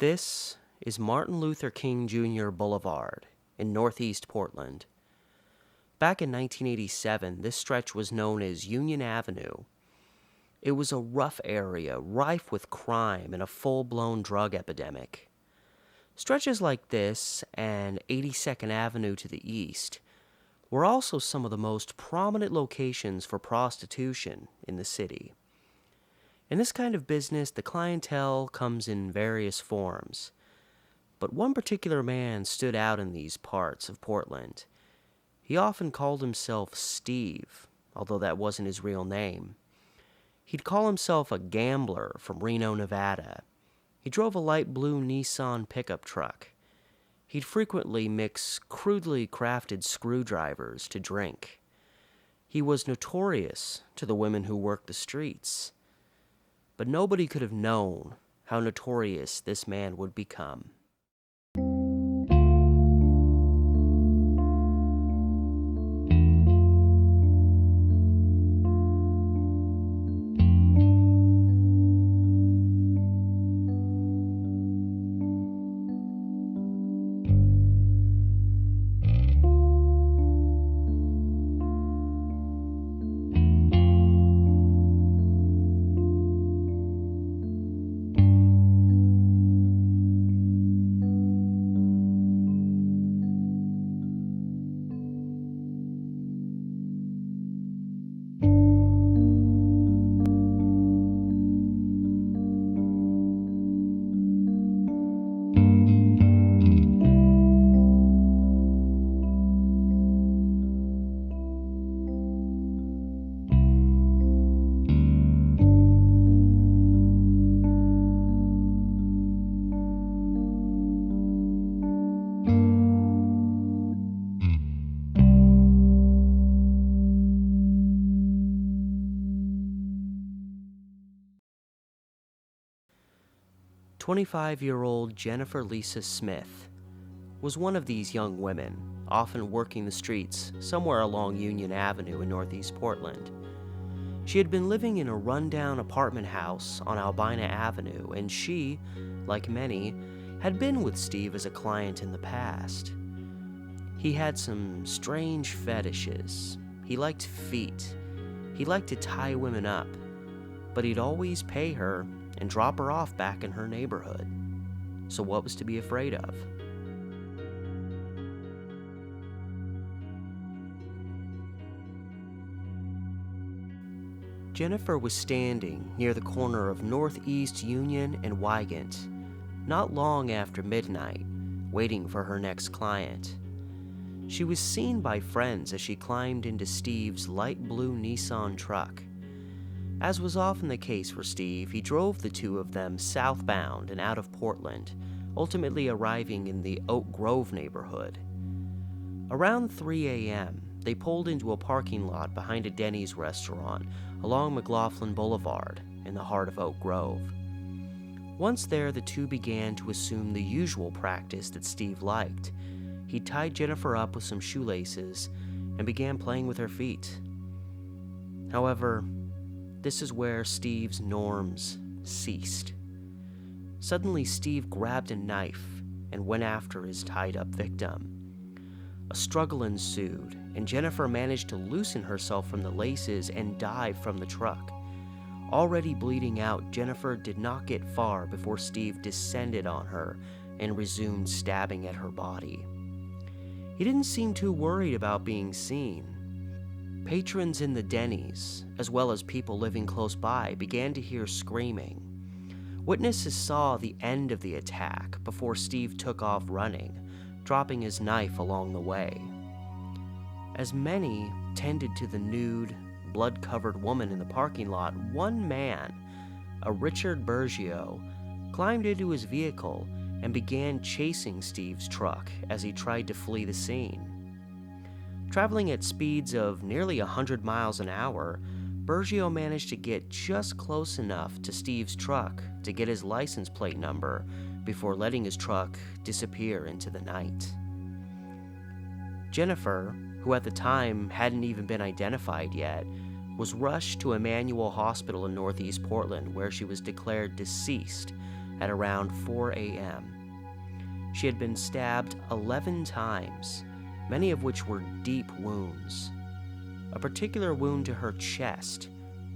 This is Martin Luther King Jr. Boulevard in Northeast Portland. Back in 1987, this stretch was known as Union Avenue. It was a rough area, rife with crime and a full-blown drug epidemic. Stretches like this and 82nd Avenue to the east were also some of the most prominent locations for prostitution in the city. In this kind of business, the clientele comes in various forms. But one particular man stood out in these parts of Portland. He often called himself Steve, although that wasn't his real name. He'd call himself a gambler from Reno, Nevada. He drove a light blue Nissan pickup truck. He'd frequently mix crudely crafted screwdrivers to drink. He was notorious to the women who worked the streets. But nobody could have known how notorious this man would become. "25-year-old Jennifer Lisa Smith was one of these young women, often working the streets somewhere along Union Avenue in Northeast Portland. She had been living in a rundown apartment house on Albina Avenue, and she, like many, had been with Steve as a client in the past. He had some strange fetishes. He liked feet. He liked to tie women up, but he'd always pay her and drop her off back in her neighborhood. So what was to be afraid of? Jennifer was standing near the corner of Northeast Union and Wygant, not long after midnight, waiting for her next client. She was seen by friends as she climbed into Steve's light blue Nissan truck. As was often the case for Steve, he drove the two of them southbound and out of Portland, ultimately arriving in the Oak Grove neighborhood. Around 3 a.m., they pulled into a parking lot behind a Denny's restaurant along McLaughlin Boulevard in the heart of Oak Grove. Once there, the two began to assume the usual practice that Steve liked. He tied Jennifer up with some shoelaces and began playing with her feet. However, this is where Steve's norms ceased. Suddenly, Steve grabbed a knife and went after his tied-up victim. A struggle ensued, and Jennifer managed to loosen herself from the laces and dive from the truck. Already bleeding out, Jennifer did not get far before Steve descended on her and resumed stabbing at her body. He didn't seem too worried about being seen. Patrons in the Denny's, as well as people living close by, began to hear screaming. Witnesses saw the end of the attack before Steve took off running, dropping his knife along the way. As many tended to the nude, blood-covered woman in the parking lot, one man, a Richard Bergio, climbed into his vehicle and began chasing Steve's truck as he tried to flee the scene. Traveling at speeds of nearly 100 miles an hour, Bergio managed to get just close enough to Steve's truck to get his license plate number before letting his truck disappear into the night. Jennifer, who at the time hadn't even been identified yet, was rushed to Emmanuel Hospital in Northeast Portland, where she was declared deceased at around 4 a.m. She had been stabbed 11 times, many of which were deep wounds. A particular wound to her chest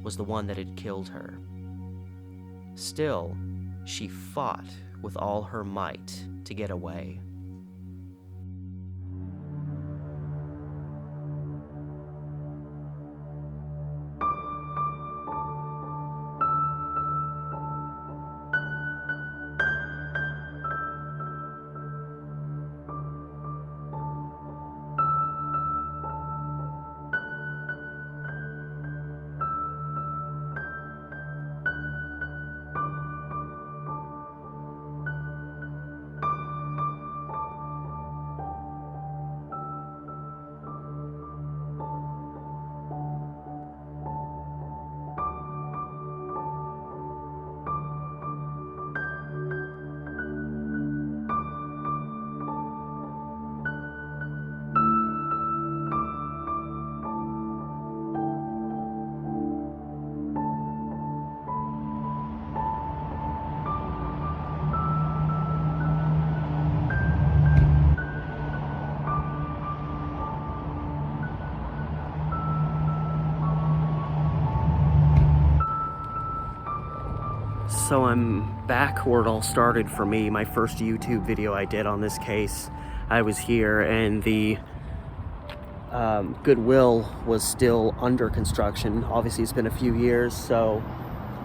was the one that had killed her. Still, she fought with all her might to get away. So I'm back where it all started for me. My first YouTube video I did on this case, I was here, and the Goodwill was still under construction. Obviously it's been a few years, so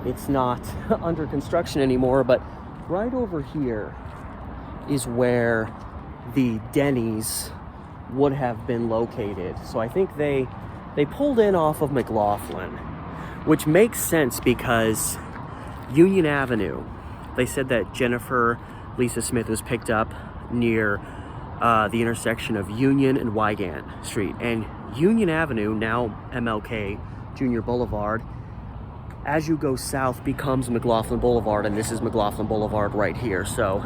it's not under construction anymore, but right over here is where the Denny's would have been located. So I think they pulled in off of McLaughlin, which makes sense because Union Avenue, they said that Jennifer Lisa Smith was picked up near the intersection of Union and Wygant Street. And Union Avenue, now MLK Junior Boulevard, as you go south becomes McLaughlin Boulevard, and this is McLaughlin Boulevard right here. So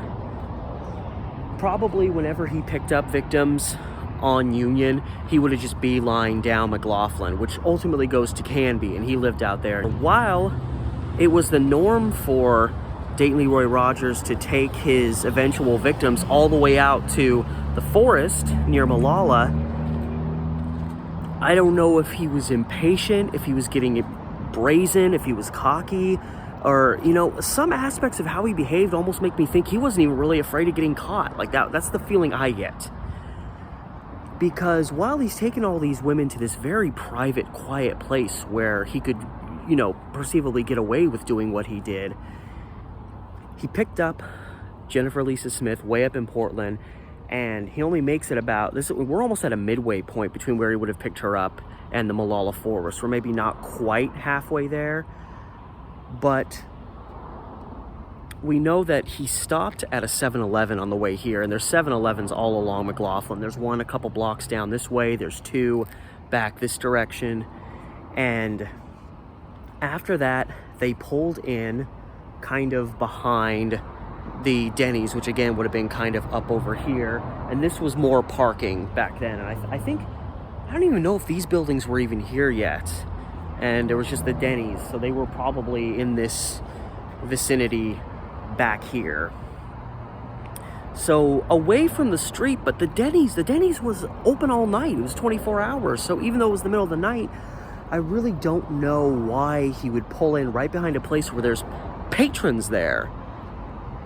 probably whenever he picked up victims on Union, he would have just beelined down McLaughlin, which ultimately goes to Canby, and he lived out there. While it was the norm for Dayton Leroy Rogers to take his eventual victims all the way out to the forest near Malala, I don't know if he was impatient, if he was getting brazen, if he was cocky, or, you know, some aspects of how he behaved almost make me think he wasn't even really afraid of getting caught. Like, that's the feeling I get. Because while he's taken all these women to this very private, quiet place where he could, you know, perceivably get away with doing what he did, he picked up Jennifer Lisa Smith way up in Portland, and he only makes it about this. We're almost at a midway point between where he would have picked her up and the Malala Forest. We're maybe not quite halfway there, but we know that he stopped at a 7-Eleven on the way here, and there's 7-Elevens all along McLaughlin. There's one a couple blocks down this way, there's two back this direction, and after that they pulled in kind of behind the Denny's, which again would have been kind of up over here, and this was more parking back then. And I think, I don't even know if these buildings were even here yet, and there was just the Denny's, so they were probably in this vicinity back here, so away from the street. But the Denny's was open all night. It was 24 hours, so even though it was the middle of the night, I really don't know why he would pull in right behind a place where there's patrons there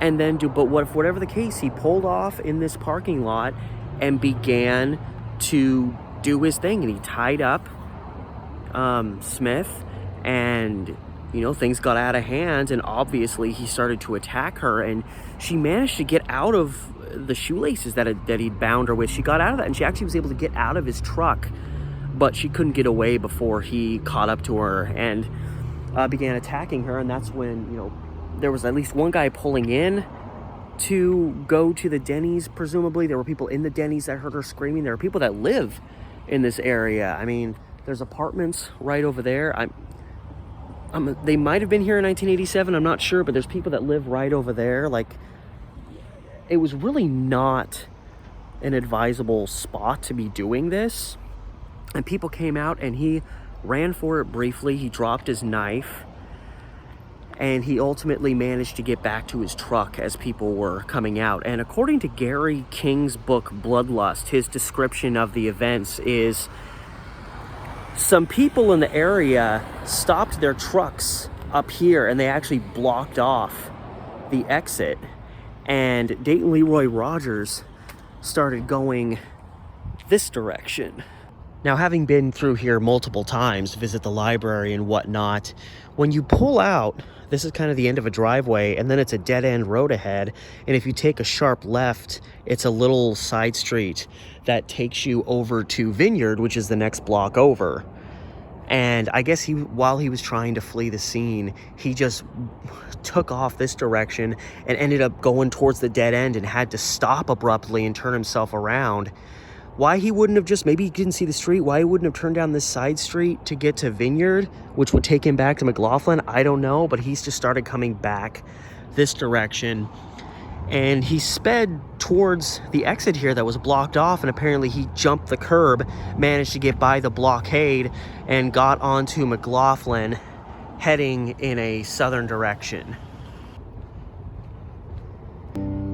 and then but whatever the case, he pulled off in this parking lot and began to do his thing, and he tied up Smith, and, you know, things got out of hand, and obviously he started to attack her, and she managed to get out of the shoelaces that he'd bound her with. She got out of that, and she actually was able to get out of his truck, but she couldn't get away before he caught up to her and began attacking her. And that's when, you know, there was at least one guy pulling in to go to the Denny's. Presumably there were people in the Denny's that heard her screaming. There are people that live in this area. I mean, there's apartments right over there. They might have been here in 1987, I'm not sure, but there's people that live right over there. Like, it was really not an advisable spot to be doing this. And people came out, and he ran for it briefly. He dropped his knife, and he ultimately managed to get back to his truck as people were coming out. And according to Gary King's book, Bloodlust, his description of the events is some people in the area stopped their trucks up here and they actually blocked off the exit. And Dayton Leroy Rogers started going this direction. Now, having been through here multiple times, visit the library and whatnot, when you pull out, this is kind of the end of a driveway, and then it's a dead-end road ahead, and if you take a sharp left, it's a little side street that takes you over to Vineyard, which is the next block over. And I guess while he was trying to flee the scene, he just took off this direction and ended up going towards the dead end and had to stop abruptly and turn himself around. Why he wouldn't have just, maybe he didn't see the street, why he wouldn't have turned down this side street to get to Vineyard, which would take him back to McLaughlin, I don't know, but he's just started coming back this direction. And he sped towards the exit here that was blocked off, and apparently he jumped the curb, managed to get by the blockade, and got onto McLaughlin, heading in a southern direction.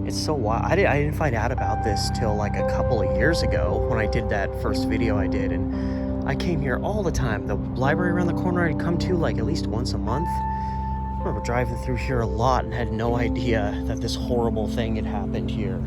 It's so wild. I didn't find out about this till like a couple of years ago when I did that first video I did, and I came here all the time. The library around the corner I'd come to like at least once a month. I remember driving through here a lot and had no idea that this horrible thing had happened here.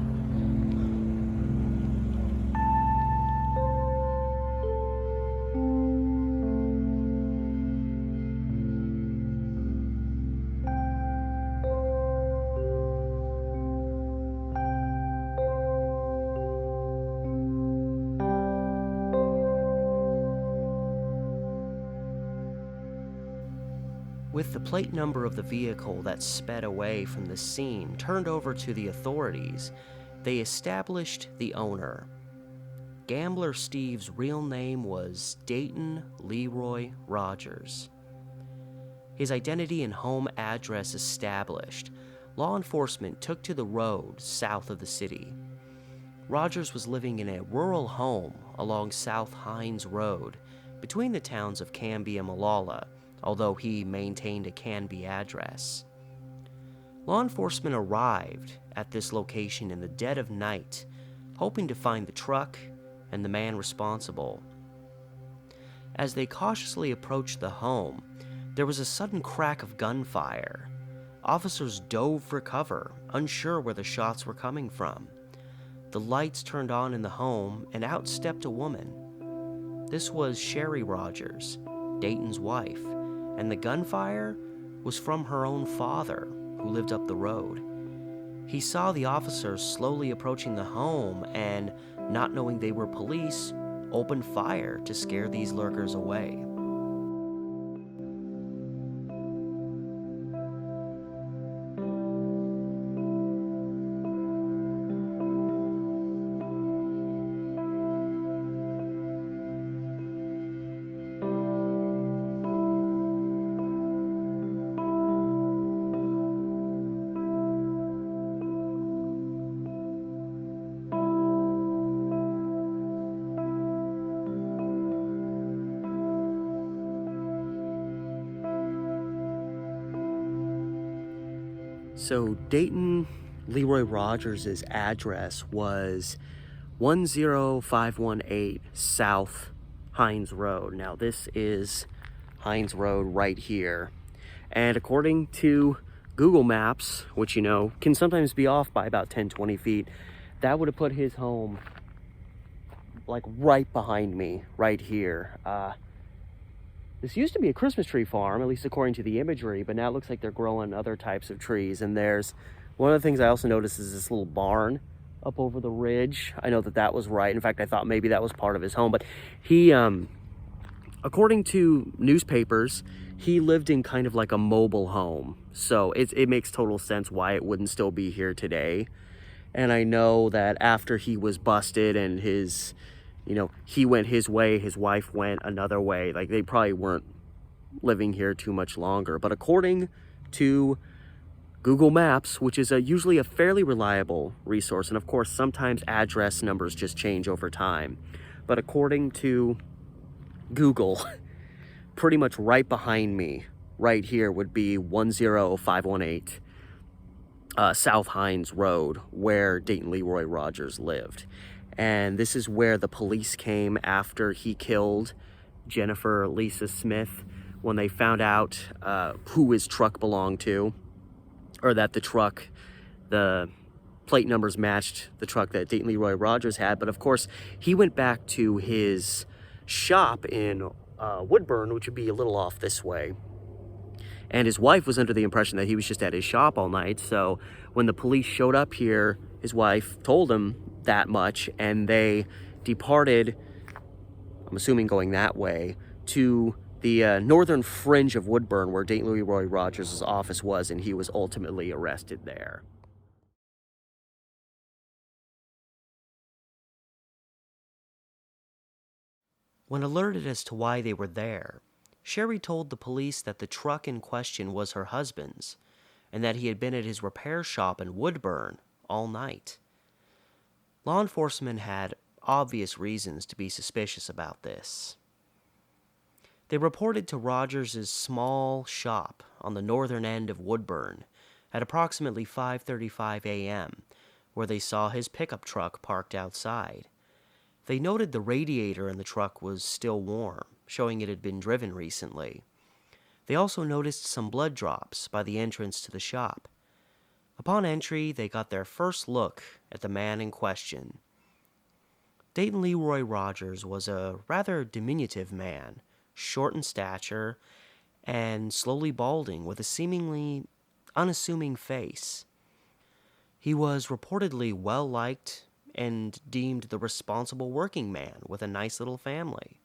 With the plate number of the vehicle that sped away from the scene turned over to the authorities, they established the owner. Gambler Steve's real name was Dayton Leroy Rogers. His identity and home address established, law enforcement took to the road south of the city. Rogers was living in a rural home along South Hines Road, between the towns of Canby and Molalla, although he maintained a Canby address. Law enforcement arrived at this location in the dead of night, hoping to find the truck and the man responsible. As they cautiously approached the home, there was a sudden crack of gunfire. Officers dove for cover, unsure where the shots were coming from. The lights turned on in the home, and out stepped a woman. This was Sherry Rogers, Dayton's wife, and the gunfire was from her own father, who lived up the road. He saw the officers slowly approaching the home and, not knowing they were police, opened fire to scare these lurkers away. So Dayton Leroy Rogers' address was 10518 South Hines Road. Now this is Hines Road right here. And according to Google Maps, which you know can sometimes be off by about 10-20 feet, that would have put his home like right behind me, right here. This used to be a Christmas tree farm, at least according to the imagery, but now it looks like they're growing other types of trees. And there's one of the things I also noticed is this little barn up over the ridge. I know that that was right. In fact, I thought maybe that was part of his home, but he, according to newspapers, he lived in kind of like a mobile home. So it makes total sense why it wouldn't still be here today. And I know that after he was busted and his, you know, he went his way, his wife went another way. Like, they probably weren't living here too much longer. But according to Google Maps, which is usually a fairly reliable resource, and of course, sometimes address numbers just change over time. But according to Google, pretty much right behind me right here would be 10518 South Hines Road, where Dayton Leroy Rogers lived. And this is where the police came after he killed Jennifer Lisa Smith, when they found out who his truck belonged to, or that the plate numbers matched the truck that Dayton Leroy Rogers had. But of course, he went back to his shop in Woodburn, which would be a little off this way. And his wife was under the impression that he was just at his shop all night. So when the police showed up here, his wife told him that much, and they departed, I'm assuming going that way, to the northern fringe of Woodburn, where Dayton Leroy Rogers' office was, and he was ultimately arrested there. When alerted as to why they were there, Sherry told the police that the truck in question was her husband's, and that he had been at his repair shop in Woodburn all night. Law enforcement had obvious reasons to be suspicious about this. They reported to Rogers' small shop on the northern end of Woodburn at approximately 5:35 a.m., where they saw his pickup truck parked outside. They noted the radiator in the truck was still warm, showing it had been driven recently. They also noticed some blood drops by the entrance to the shop. Upon entry, they got their first look at the man in question. Dayton Leroy Rogers was a rather diminutive man, short in stature, and slowly balding, with a seemingly unassuming face. He was reportedly well-liked and deemed the responsible working man with a nice little family.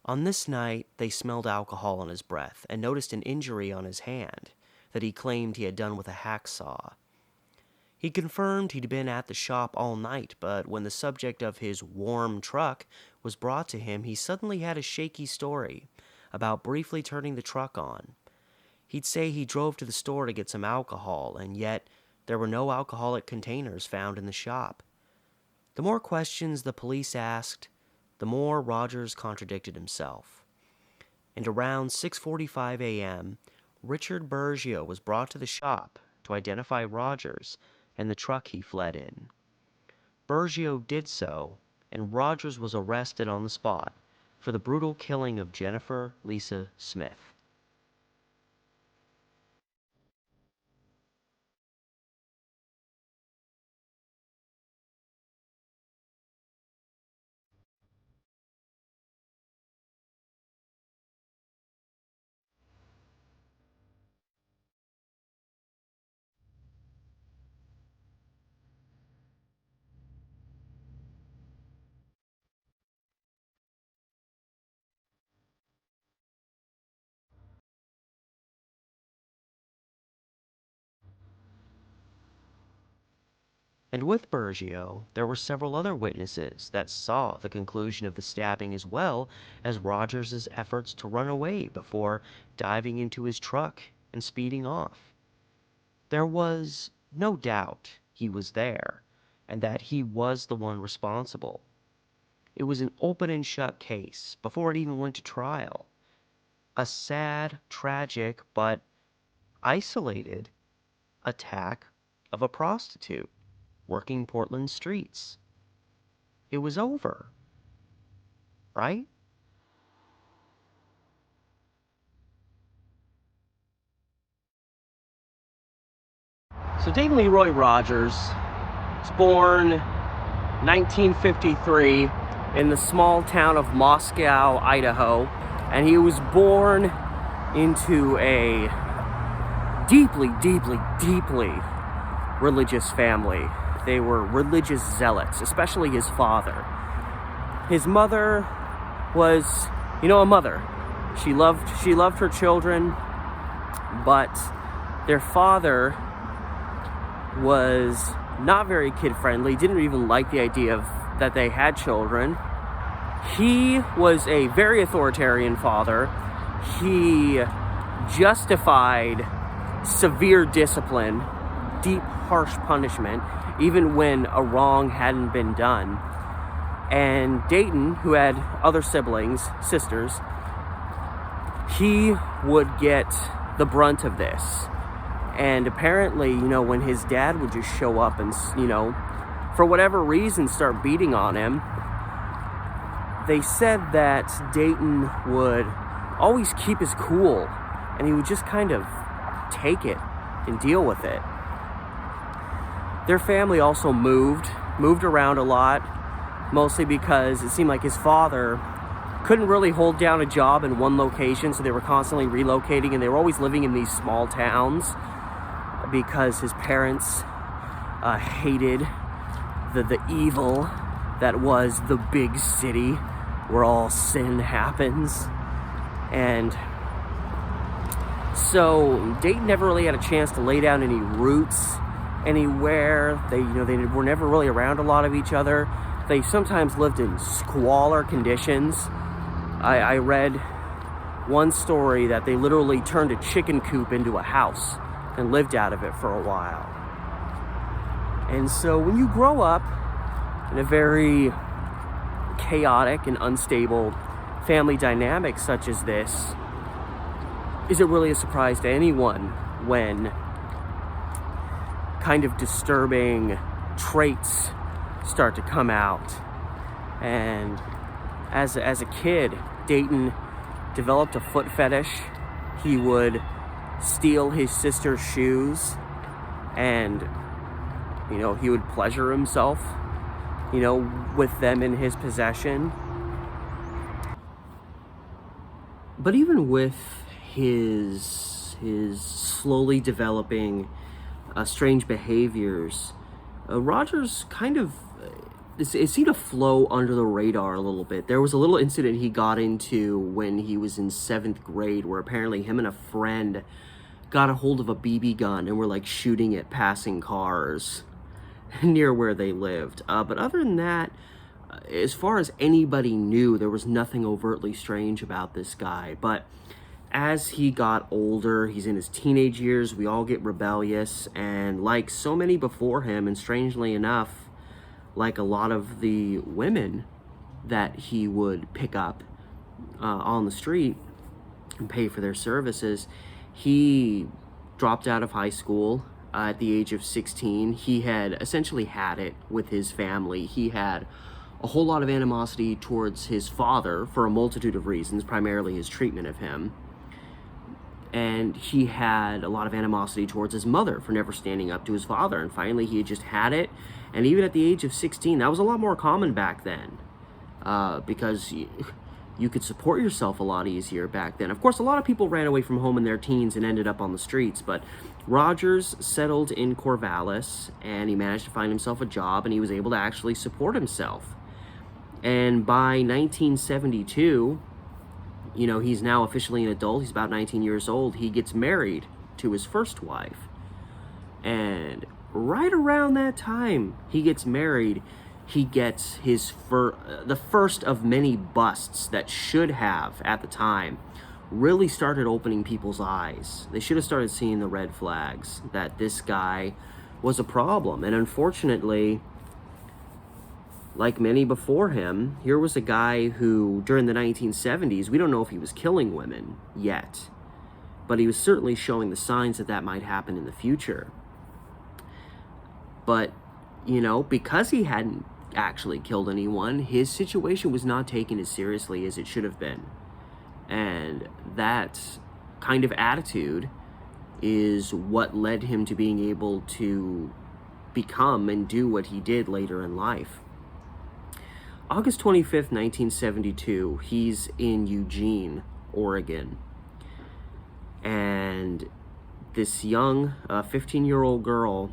On this night, they smelled alcohol on his breath and noticed an injury on his hand that he claimed he had done with a hacksaw. He confirmed he'd been at the shop all night, but when the subject of his warm truck was brought to him, he suddenly had a shaky story about briefly turning the truck on. He'd say he drove to the store to get some alcohol, and yet there were no alcoholic containers found in the shop. The more questions the police asked, the more Rogers contradicted himself. And around 6:45 a.m., Richard Bergio was brought to the shop to identify Rogers and the truck he fled in. Bergio did so, and Rogers was arrested on the spot for the brutal killing of Jennifer Lisa Smith. And with Bergio, there were several other witnesses that saw the conclusion of the stabbing, as well as Rogers' efforts to run away before diving into his truck and speeding off. There was no doubt he was there, and that he was the one responsible. It was an open and shut case before it even went to trial. A sad, tragic, but isolated attack of a prostitute working Portland streets. It was over, right? So Dayton Leroy Rogers was born 1953 in the small town of Moscow, Idaho, and he was born into a deeply, deeply, deeply religious family. They were religious zealots, especially his father. His mother was, a mother. She loved her children, but their father was not very kid-friendly, didn't even like the idea of that they had children. He was a very authoritarian father. He justified severe discipline, deep, harsh punishment, even when a wrong hadn't been done. And Dayton, who had other siblings, sisters, he would get the brunt of this. And apparently, when his dad would just show up and, for whatever reason start beating on him, they said that Dayton would always keep his cool and he would just kind of take it and deal with it. Their family also moved around a lot, mostly because it seemed like his father couldn't really hold down a job in one location, so they were constantly relocating, and they were always living in these small towns because his parents hated the evil that was the big city where all sin happens. And so Dayton never really had a chance to lay down any roots anywhere. They were never really around a lot of each other. They sometimes lived in squalor conditions. I read one story that they literally turned a chicken coop into a house and lived out of it for a while. And so when you grow up in a very chaotic and unstable family dynamic such as this, is it really a surprise to anyone when kind of disturbing traits start to come out? And as a kid, Dayton developed a foot fetish. He would steal his sister's shoes and, he would pleasure himself, with them in his possession. But even with his slowly developing strange behaviors, Rogers kind of it seemed to flow under the radar a little bit. There was a little incident he got into when he was in 7th grade where apparently him and a friend got a hold of a BB gun and were like shooting at passing cars near where they lived. But other than that, as far as anybody knew, there was nothing overtly strange about this guy. But as he got older, he's in his teenage years, we all get rebellious, and like so many before him, and strangely enough, like a lot of the women that he would pick up on the street and pay for their services, he dropped out of high school at the age of 16. He had essentially had it with his family. He had a whole lot of animosity towards his father for a multitude of reasons, primarily his treatment of him. And he had a lot of animosity towards his mother for never standing up to his father. And finally, he had just had it. And even at the age of 16, that was a lot more common back then, because you could support yourself a lot easier back then. Of course, a lot of people ran away from home in their teens and ended up on the streets, but Rogers settled in Corvallis, and he managed to find himself a job, and he was able to actually support himself. And by 1972, he's now officially an adult. He's about 19 years old. He gets married to his first wife. And right around that time he gets married, he gets the first of many busts that should have, at the time, really started opening people's eyes. They should have started seeing the red flags that this guy was a problem. And unfortunately, like many before him, here was a guy who, during the 1970s, we don't know if he was killing women yet, but he was certainly showing the signs that might happen in the future. But, because he hadn't actually killed anyone, his situation was not taken as seriously as it should have been. And that kind of attitude is what led him to being able to become and do what he did later in life. August 25th, 1972, he's in Eugene, Oregon. And this young 15-year-old girl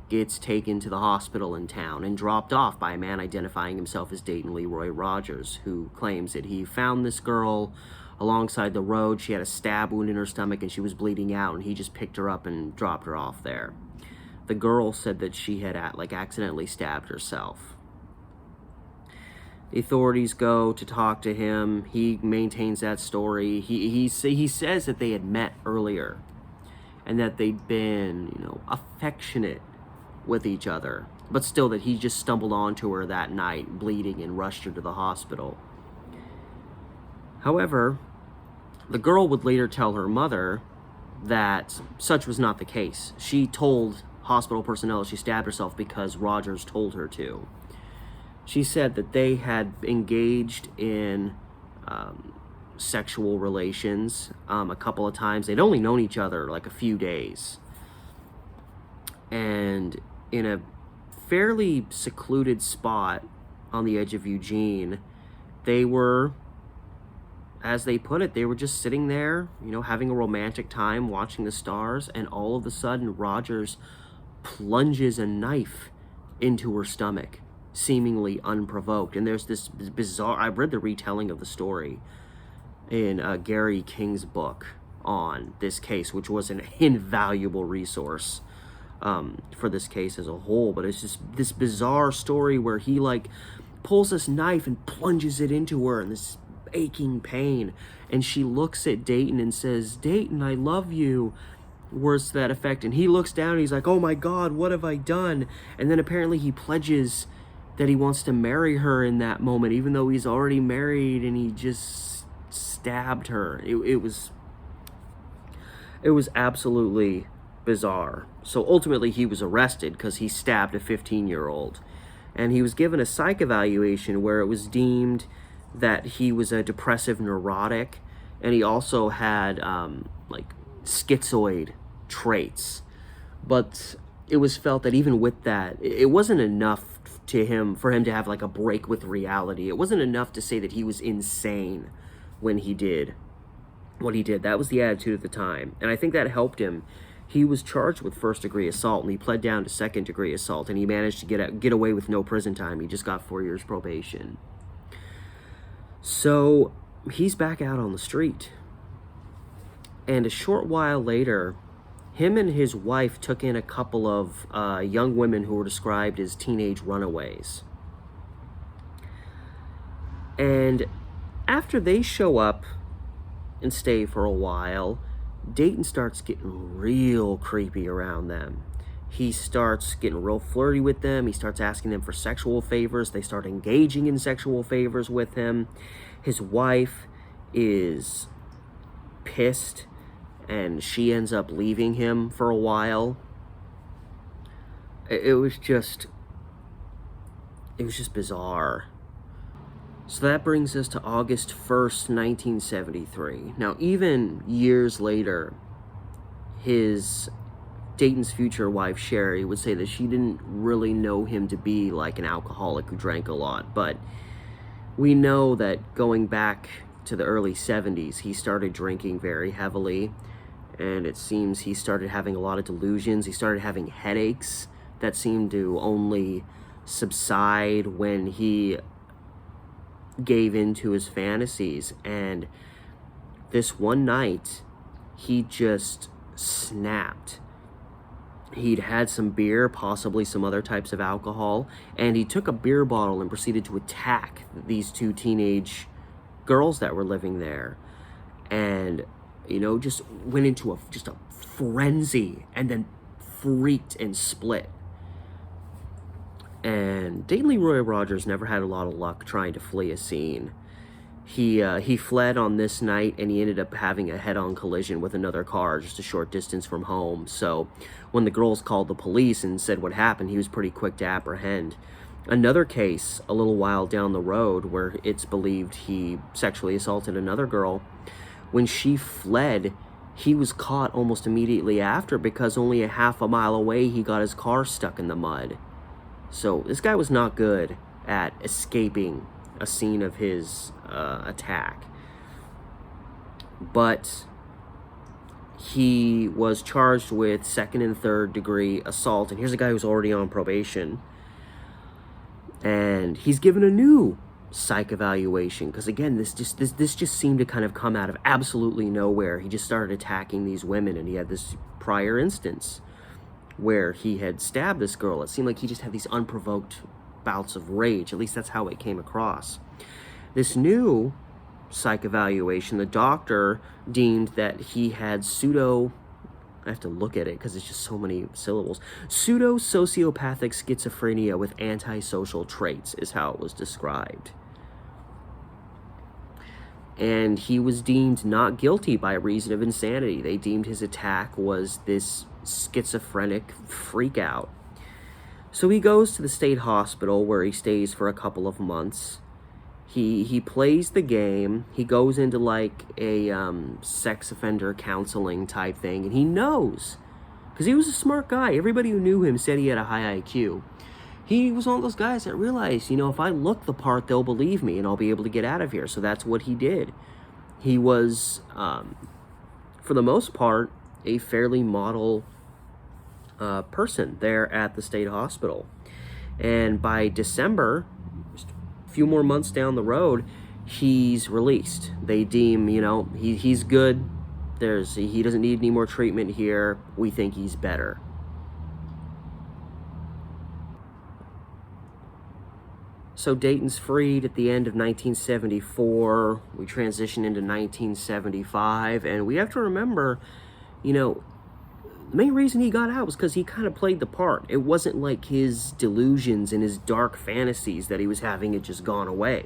gets taken to the hospital in town and dropped off by a man identifying himself as Dayton Leroy Rogers, who claims that he found this girl alongside the road. She had a stab wound in her stomach and she was bleeding out, and he just picked her up and dropped her off there. The girl said that she had accidentally stabbed herself. The authorities go to talk to him. He maintains that story. He says that they had met earlier and that they'd been, affectionate with each other, but still that he just stumbled onto her that night bleeding and rushed her to the hospital. However, The girl would later tell her mother that such was not the case. She told hospital personnel she stabbed herself because Rogers told her to. She said that they had engaged in sexual relations a couple of times. They'd only known each other like a few days. And in a fairly secluded spot on the edge of Eugene, they were, as they put it, they were just sitting there, you know, having a romantic time, watching the stars, and all of a sudden Rogers plunges a knife into her stomach, seemingly unprovoked. And there's this bizarre, I read the retelling of the story in Gary King's book on this case, which was an invaluable resource for this case as a whole. But it's just this bizarre story where he like pulls this knife and plunges it into her in this aching pain, and she looks at Dayton and says, "Dayton, I love you," words to that effect. And he looks down and he's like, "Oh my God, what have I done?" And then apparently he pledges that he wants to marry her in that moment, even though he's already married, and he just stabbed her. It was absolutely bizarre. So ultimately he was arrested because he stabbed a 15-year-old, and he was given a psych evaluation where it was deemed that he was a depressive neurotic, and he also had like schizoid traits. But it was felt that even with that, it wasn't enough for him to have like a break with reality. It wasn't enough to say that he was insane when he did what he did. That was the attitude at the time, and I think that helped him. He was charged with first-degree assault, and he pled down to second-degree assault, and he managed to get away with no prison time. He just got 4 years probation. So he's back out on the street, and a short while later, him and his wife took in a couple of young women who were described as teenage runaways. And after they show up and stay for a while, Dayton starts getting real creepy around them. He starts getting real flirty with them. He starts asking them for sexual favors. They start engaging in sexual favors with him. His wife is pissed, and she ends up leaving him for a while. It was just bizarre. So that brings us to August 1st, 1973. Now, even years later, Dayton's future wife, Sherry, would say that she didn't really know him to be like an alcoholic who drank a lot. But we know that going back to the early 70s, he started drinking very heavily. And it seems he started having a lot of delusions. He started having headaches that seemed to only subside when he gave into his fantasies. And this one night, he just snapped. He'd had some beer, possibly some other types of alcohol, and he took a beer bottle and proceeded to attack these two teenage girls that were living there. And, you know, just went into a frenzy, and then freaked and split. And Dayton Leroy Rogers never had a lot of luck trying to flee a scene. He fled on this night, and he ended up having a head-on collision with another car just a short distance from home. So when the girls called the police and said what happened, he was pretty quick to apprehend. Another case a little while down the road where it's believed he sexually assaulted another girl. When she fled, he was caught almost immediately after, because only a half a mile away he got his car stuck in the mud. So this guy was not good at escaping a scene of his attack. But he was charged with second and third degree assault. And here's a guy who's already on probation. And he's given a new psych evaluation, because again, this just seemed to kind of come out of absolutely nowhere. He just started attacking these women, and he had this prior instance where he had stabbed this girl. It seemed like he just had these unprovoked bouts of rage. At least that's how it came across. This new psych evaluation, the doctor deemed that he had I have to look at it because it's just so many syllables. Pseudo-sociopathic schizophrenia with antisocial traits is how it was described. and he was deemed not guilty by reason of insanity. They deemed his attack was this schizophrenic freak out. So he goes to the state hospital where he stays for a couple of months. He plays the game. He goes into like a sex offender counseling type thing, and he knows, because he was a smart guy. Everybody who knew him said he had a high IQ. He was one of those guys that realized, if I look the part, they'll believe me and I'll be able to get out of here. So that's what he did. He was, for the most part, a fairly model person there at the state hospital. And by December, just a few more months down the road, he's released. They deem, he's good. He doesn't need any more treatment here. We think he's better. So Dayton's freed at the end of 1974. We transition into 1975, and we have to remember, the main reason he got out was because he kind of played the part. It wasn't like his delusions and his dark fantasies that he was having had just gone away.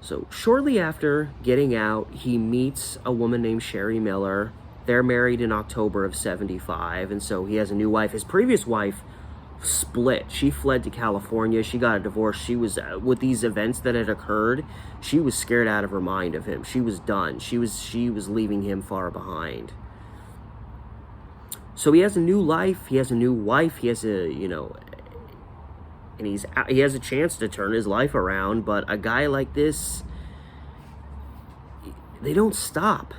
So shortly after getting out, he meets a woman named Sherry Miller. They're married in October of 75, and so he has a new wife. His previous wife split. She fled to California. She got a divorce. She was, with these events that had occurred, she was scared out of her mind of him. She was done. She was leaving him far behind. So he has a new life. He has a new wife. He has and he has a chance to turn his life around. But a guy like this, they don't stop.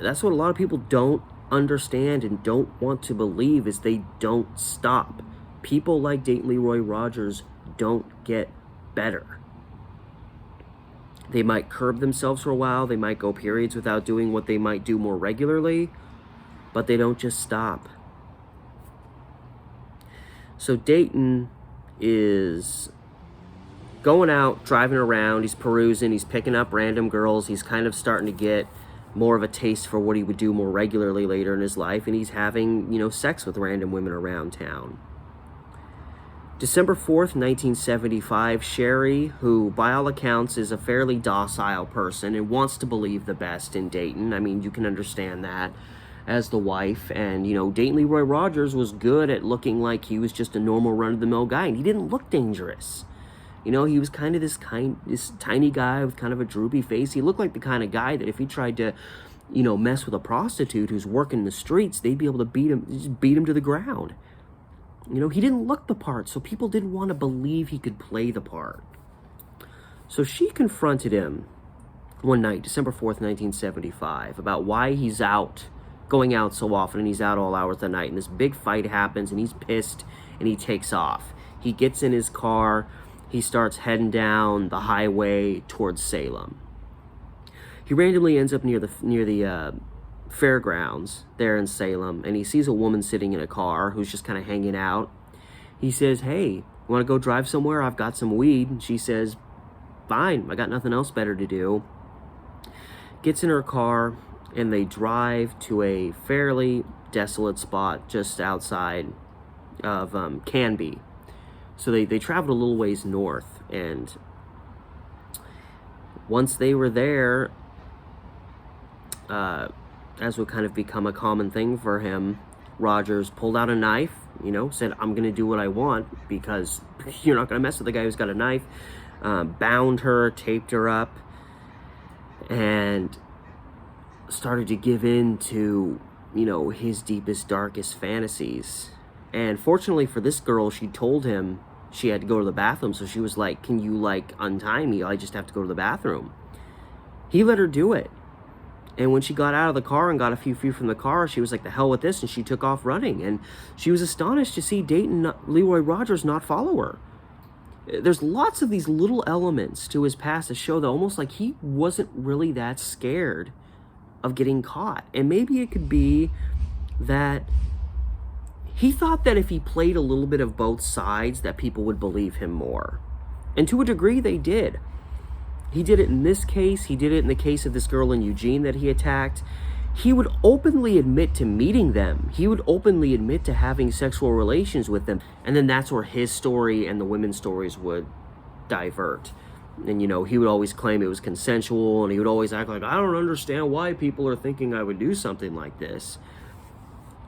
That's what a lot of people don't understand and don't want to believe, is they don't stop. People like Dayton Leroy Rogers don't get better. They might curb themselves for a while. They might go periods without doing what they might do more regularly, but they don't just stop. So Dayton is going out, driving around. He's perusing. He's picking up random girls. He's kind of starting to get more of a taste for what he would do more regularly later in his life, and he's having, sex with random women around town. December 4th, 1975, Sherry, who by all accounts is a fairly docile person and wants to believe the best in Dayton. I mean, you can understand that as the wife. And, Dayton Leroy Rogers was good at looking like he was just a normal run-of-the-mill guy, and he didn't look dangerous. He was kind of this tiny guy with kind of a droopy face. He looked like the kind of guy that if he tried to, mess with a prostitute who's working the streets, they'd be able to beat him to the ground. He didn't look the part, so people didn't want to believe he could play the part. So she confronted him one night, December 4th, 1975, about why he's going out so often, and he's out all hours of the night. And this big fight happens, and he's pissed, and he takes off. He gets in his car. He starts heading down the highway towards Salem. He randomly ends up near the fairgrounds there in Salem, and he sees a woman sitting in a car who's just kind of hanging out. He says, "Hey, you want to go drive somewhere? I've got some weed." And she says, "Fine, I got nothing else better to do." Gets in her car, and they drive to a fairly desolate spot just outside of Canby. So they traveled a little ways north, and once they were there, as would kind of become a common thing for him, Rogers pulled out a knife, said, "I'm going to do what I want because you're not going to mess with the guy who's got a knife." Bound her, taped her up, and started to give in to, his deepest, darkest fantasies. And fortunately for this girl, she told him she had to go to the bathroom, so she was like, "Can you, untie me? I just have to go to the bathroom." He let her do it. And when she got out of the car and got a few feet from the car, she was like, "The hell with this," and she took off running. And she was astonished to see Dayton Leroy Rogers not follow her. There's lots of these little elements to his past that show that almost like he wasn't really that scared of getting caught. And maybe it could be that he thought that if he played a little bit of both sides, that people would believe him more. And to a degree, they did. He did it in this case. He did it in the case of this girl in Eugene that he attacked. He would openly admit to meeting them. He would openly admit to having sexual relations with them. And then that's where his story and the women's stories would divert. And, he would always claim it was consensual, and he would always act like, I don't understand why people are thinking I would do something like this.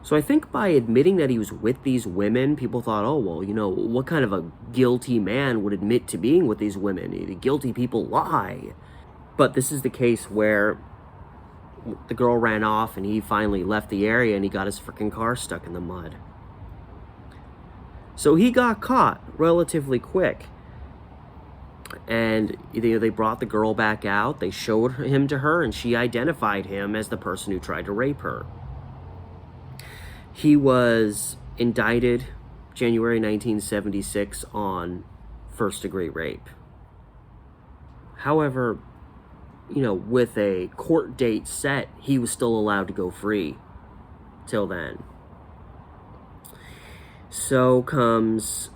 So I think by admitting that he was with these women, people thought, oh, well, what kind of a guilty man would admit to being with these women? The guilty people lie. But this is the case where the girl ran off and he finally left the area and he got his freaking car stuck in the mud. So he got caught relatively quick. And they brought the girl back out, they showed him to her, and she identified him as the person who tried to rape her. He was indicted January 1976 on first-degree rape. However, with a court date set, he was still allowed to go free till then. So comes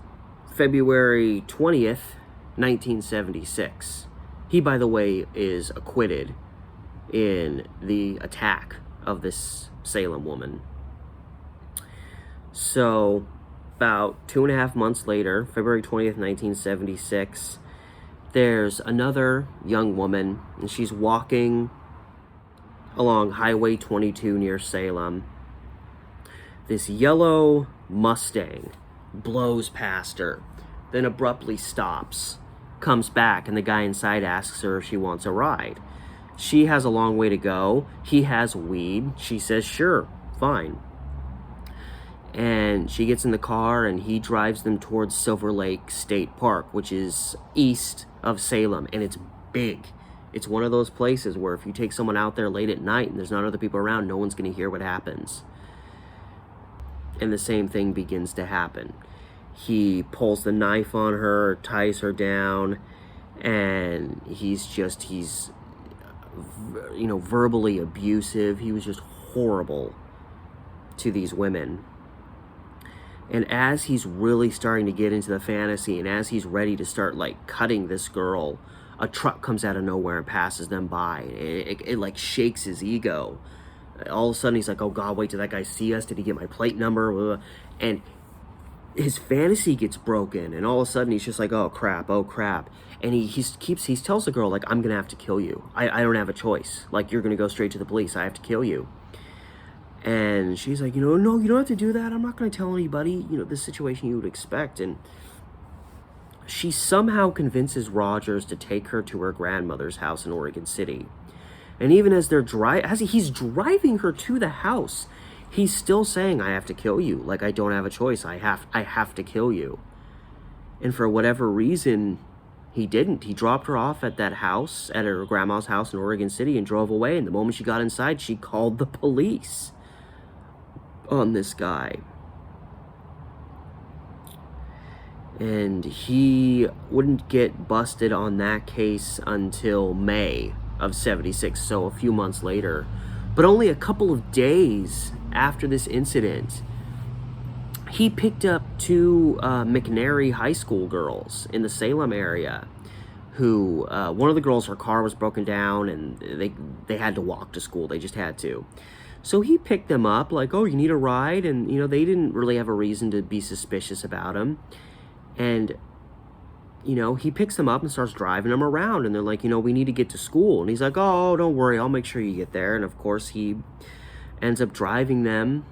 February 20th, 1976. He, by the way, is acquitted in the attack of this Salem woman. So, about 2.5 months later, February 20th, 1976, there's another young woman, and she's walking along Highway 22 near Salem. This yellow Mustang blows past her, then abruptly stops, comes back, and the guy inside asks her if she wants a ride. She has a long way to go. He has weed. She says, sure, fine. And she gets in the car and he drives them towards Silver Lake State Park, which is east of Salem, and it's big. It's one of those places where if you take someone out there late at night and there's not other people around, no one's going to hear what happens. And the same thing begins to happen. He pulls the knife on her, ties her down, and he's verbally abusive. He was just horrible to these women. And as he's really starting to get into the fantasy, and as he's ready to start cutting this girl, a truck comes out of nowhere and passes them by. It shakes his ego. All of a sudden he's like, oh God, wait till that guy see us. Did he get my plate number? And his fantasy gets broken, and all of a sudden he's just like, oh crap. And he tells the girl, I'm gonna have to kill you. I don't have a choice. You're gonna go straight to the police. I have to kill you. And she's like, no, you don't have to do that. I'm not going to tell anybody, the situation you would expect. And she somehow convinces Rogers to take her to her grandmother's house in Oregon City. And even as he's driving her to the house, he's still saying, I have to kill you. I don't have a choice. I have to kill you. And for whatever reason, he didn't. He dropped her off at that house, at her grandma's house in Oregon City, and drove away. And the moment she got inside, she called the police on this guy. And he wouldn't get busted on that case until May of 76, so a few months later. But only a couple of days after this incident, he picked up two McNary High School girls in the Salem area who, one of the girls, her car was broken down and they had to walk to school. They just had to. So he picked them up oh, you need a ride? And, they didn't really have a reason to be suspicious about him. And, he picks them up and starts driving them around. And they're like, we need to get to school. And he's like, oh, don't worry, I'll make sure you get there. And, of course, he ends up driving them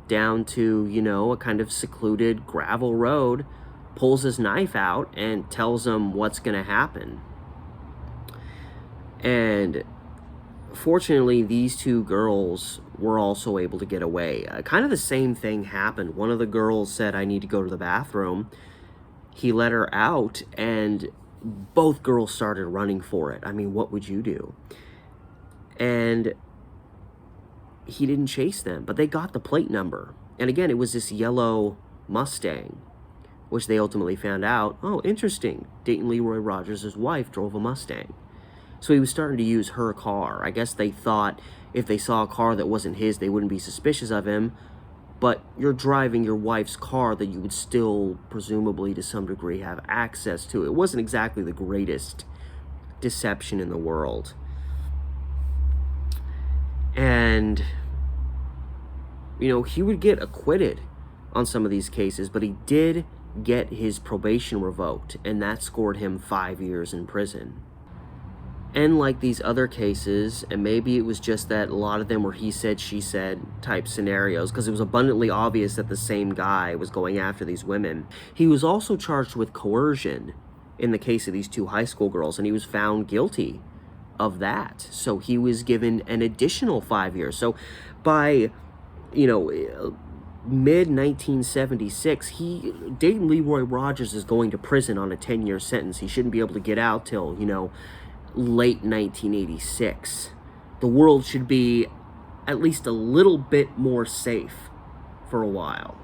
down to, a kind of secluded gravel road, pulls his knife out, and tells them what's going to happen. And fortunately, these two girls were also able to get away. Kind of the same thing happened. One of the girls said, I need to go to the bathroom. He let her out, and both girls started running for it. I mean, what would you do? And he didn't chase them, but they got the plate number. And again, it was this yellow Mustang, which they ultimately found out, oh, interesting. Dayton Leroy Rogers' wife drove a Mustang. So he was starting to use her car. I guess they thought if they saw a car that wasn't his, they wouldn't be suspicious of him. But you're driving your wife's car that you would still, presumably to some degree, have access to. It wasn't exactly the greatest deception in the world. And, he would get acquitted on some of these cases, but he did get his probation revoked, and that scored him 5 years in prison. And like these other cases, and maybe it was just that a lot of them were he said, she said type scenarios, because it was abundantly obvious that the same guy was going after these women. He was also charged with coercion in the case of these 2 high school girls, and he was found guilty of that. So he was given an additional 5 years. So by, mid-1976, Dayton Leroy Rogers is going to prison on a 10-year sentence. He shouldn't be able to get out till, late 1986. The world should be at least a little bit more safe for a while.